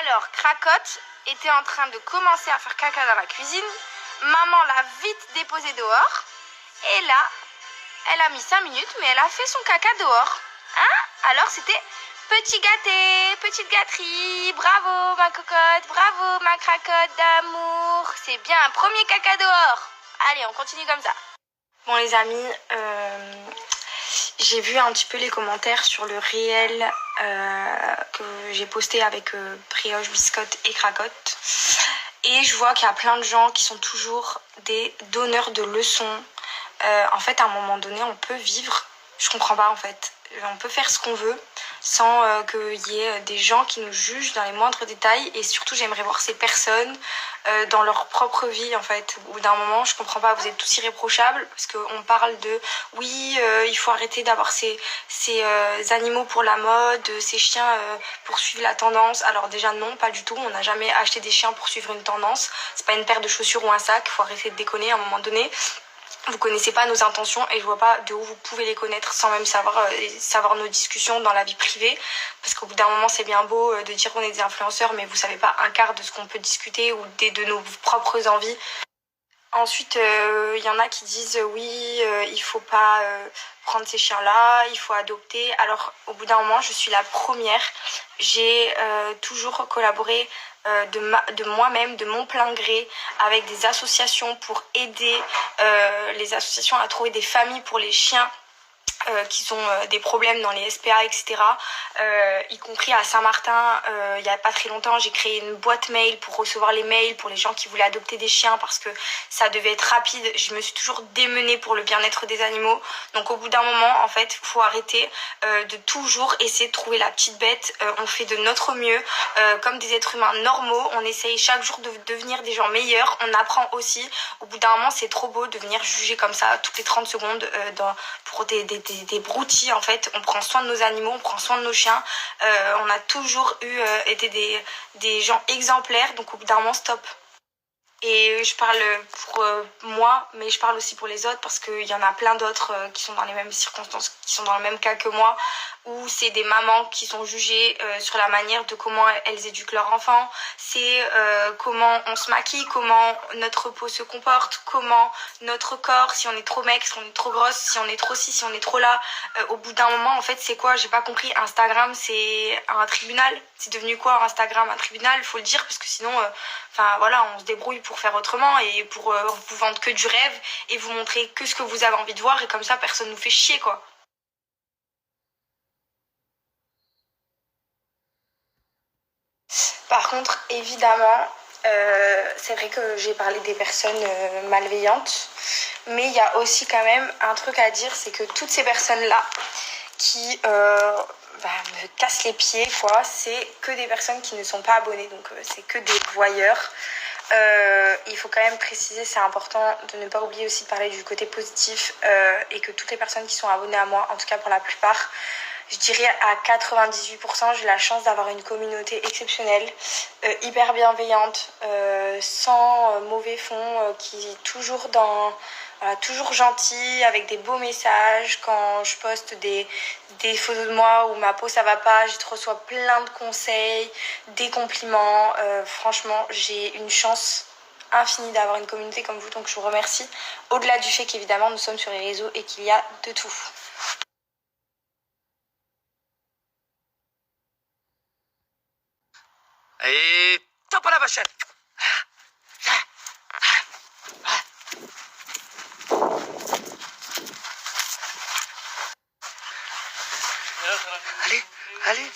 Alors, Cracotte était en train de commencer à faire caca dans la cuisine. Maman l'a vite déposé dehors. Et là, elle a mis 5 minutes, mais elle a fait son caca dehors. Hein? Alors, c'était petit gâté, petite gâterie. Bravo, ma cocotte. Bravo, ma cracotte d'amour. C'est bien, un premier caca dehors. Allez, on continue comme ça. Bon, les amis, j'ai vu un petit peu les commentaires sur le réel que j'ai posté avec Brioche, Biscotte et Cracotte. Et je vois qu'il y a plein de gens qui sont toujours des donneurs de leçons. En fait, à un moment donné, on peut vivre. Je comprends pas, en fait. On peut faire ce qu'on veut sans qu'il y ait des gens qui nous jugent dans les moindres détails. Et surtout, j'aimerais voir ces personnes dans leur propre vie, en fait. Au bout d'un moment, je comprends pas, vous êtes tous irréprochables parce qu'on parle de oui, il faut arrêter d'avoir ces animaux pour la mode, ces chiens pour suivre la tendance. Alors déjà non, pas du tout, on n'a jamais acheté des chiens pour suivre une tendance. C'est pas une paire de chaussures ou un sac, il faut arrêter de déconner à un moment donné. Vous connaissez pas nos intentions et je vois pas de où vous pouvez les connaître sans même savoir nos discussions dans la vie privée. Parce qu'au bout d'un moment, c'est bien beau de dire qu'on est des influenceurs, mais vous savez pas un quart de ce qu'on peut discuter ou de nos propres envies. Ensuite, il y en a qui disent oui, il faut pas prendre ces chiens-là, il faut adopter. Alors, au bout d'un moment, je suis la première. J'ai toujours collaboré de moi-même, de mon plein gré, avec des associations pour aider les associations à trouver des familles pour les chiens qui ont des problèmes dans les SPA, etc. Y compris à Saint-Martin, il n'y a pas très longtemps, j'ai créé une boîte mail pour recevoir les mails pour les gens qui voulaient adopter des chiens parce que ça devait être rapide. Je me suis toujours démenée pour le bien-être des animaux. Donc au bout d'un moment, en fait, faut arrêter de toujours essayer de trouver la petite bête. On fait de notre mieux, comme des êtres humains normaux. On essaye chaque jour de devenir des gens meilleurs. On apprend aussi. Au bout d'un moment, c'est trop beau de venir juger comme ça toutes les 30 secondes pour des broutilles, en fait. On prend soin de nos animaux, on prend soin de nos chiens. On a toujours été des gens exemplaires, donc au bout d'un moment, stop. Et je parle pour moi, mais je parle aussi pour les autres parce qu'il y en a plein d'autres qui sont dans les mêmes circonstances, qui sont dans le même cas que moi, où c'est des mamans qui sont jugées sur la manière de comment elles éduquent leurs enfants, c'est comment on se maquille, comment notre peau se comporte, comment notre corps, si on est trop maigre, si on est trop grosse, si on est trop ci, si on est trop là. Au bout d'un moment, en fait, c'est quoi? J'ai pas compris. Instagram, c'est un tribunal. C'est devenu quoi Instagram? Un tribunal, faut le dire, parce que sinon... Enfin voilà, on se débrouille pour faire autrement et pour vous vendre que du rêve et vous montrer que ce que vous avez envie de voir et comme ça personne nous fait chier quoi. Par contre, évidemment, c'est vrai que j'ai parlé des personnes malveillantes, mais il y a aussi quand même un truc à dire, c'est que toutes ces personnes-là qui me cassent les pieds, quoi, c'est que des personnes qui ne sont pas abonnées, donc c'est que des voyeurs. Il faut quand même préciser, c'est important de ne pas oublier aussi de parler du côté positif et que toutes les personnes qui sont abonnées à moi, en tout cas pour la plupart, je dirais à 98%, j'ai la chance d'avoir une communauté exceptionnelle, hyper bienveillante, sans mauvais fond, qui est toujours toujours gentil, avec des beaux messages. Quand je poste des photos de moi où ma peau ça va pas, je reçois plein de conseils, des compliments. Franchement, j'ai une chance infinie d'avoir une communauté comme vous, donc je vous remercie. Au-delà du fait qu'évidemment nous sommes sur les réseaux et qu'il y a de tout. Et top à la vachette. Allez.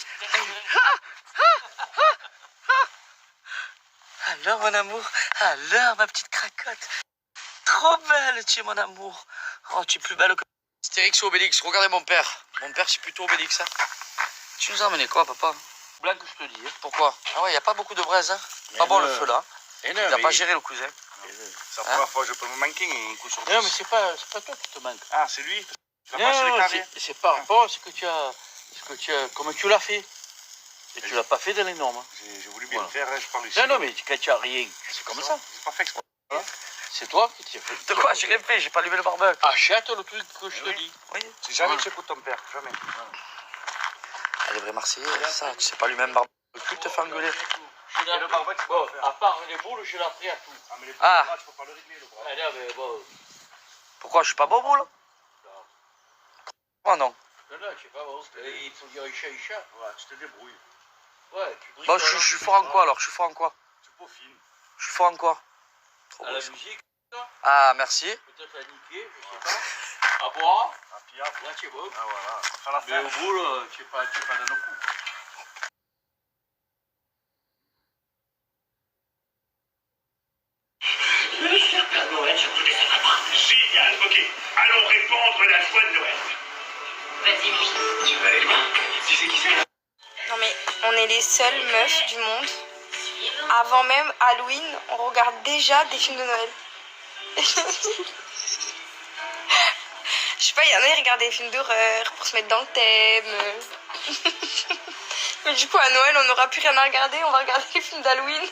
Alors mon amour, alors ma petite cracotte. Trop belle tu es mon amour. Oh tu es plus belle que... Astérix ou Obélix, regardez mon père. Mon père c'est plutôt Obélix. Hein. Tu nous as emmené quoi papa? Blanc que je te dis. Hein. Pourquoi? Ah ouais, il n'y a pas beaucoup de braise. Hein. Pas bon le feu là. Il n'a pas géré le cousin. C'est la première fois que je peux me manquer un coup sur 10. Non, mais c'est pas toi qui te manque. Ah, c'est lui? Tu Non, c'est par rapport à ce que tu as, comment tu l'as fait. Et tu l'as pas fait dans les normes. Hein. J'ai voulu bien le faire, je parle ici. Non, mais quand tu as rien, c'est comme ça. C'est pas fait exprès. Hein? C'est toi qui t'y as fait. De quoi? J'ai rien fait, j'ai pas allumé le barbecue. Achète le truc que je te dis. Oui. C'est jamais que j'écoute ton père, jamais. Elle est vraie Marseillaise, ça. Tu sais pas lui-même barbecue, te fait engueuler. Je l'ai Et le appris. barbecue, tu peux Bon, le faire. à part les boules, je l'ai appris à tout. Ah, mais les Ah. bras, tu peux pas le régler, le bras. Ah, là, mais bon. Pourquoi je suis pas bon, là? Pourquoi non? Non, non, je sais pas, bon. Il faut dire Isha. Ouais, tu te débrouilles. Ouais, tu Bon, bricoles. je suis fort en quoi alors? Je suis fort en quoi? Tu peaufines. Je suis fort en quoi? Trop À beau, la ça. musique, Ah, merci. peut-être à niquer, je sais pas. À boire, Ah, puis ah, là, tu es bon. ah, voilà. Faire la Mais au fête. bout, tu sais pas dans nos coups. Le Père Noël, je vous laisse pas. Génial, ok. Allons répandre la joie de Noël. Vas-y, mon fils. Tu vas aller loin. Tu sais qui c'est? Non mais on est les seules meufs du monde. Avant même Halloween, on regarde déjà des films de Noël. Je sais pas, il y en a qui regardent des films d'horreur pour se mettre dans le thème. Mais du coup à Noël on n'aura plus rien à regarder, on va regarder les films d'Halloween.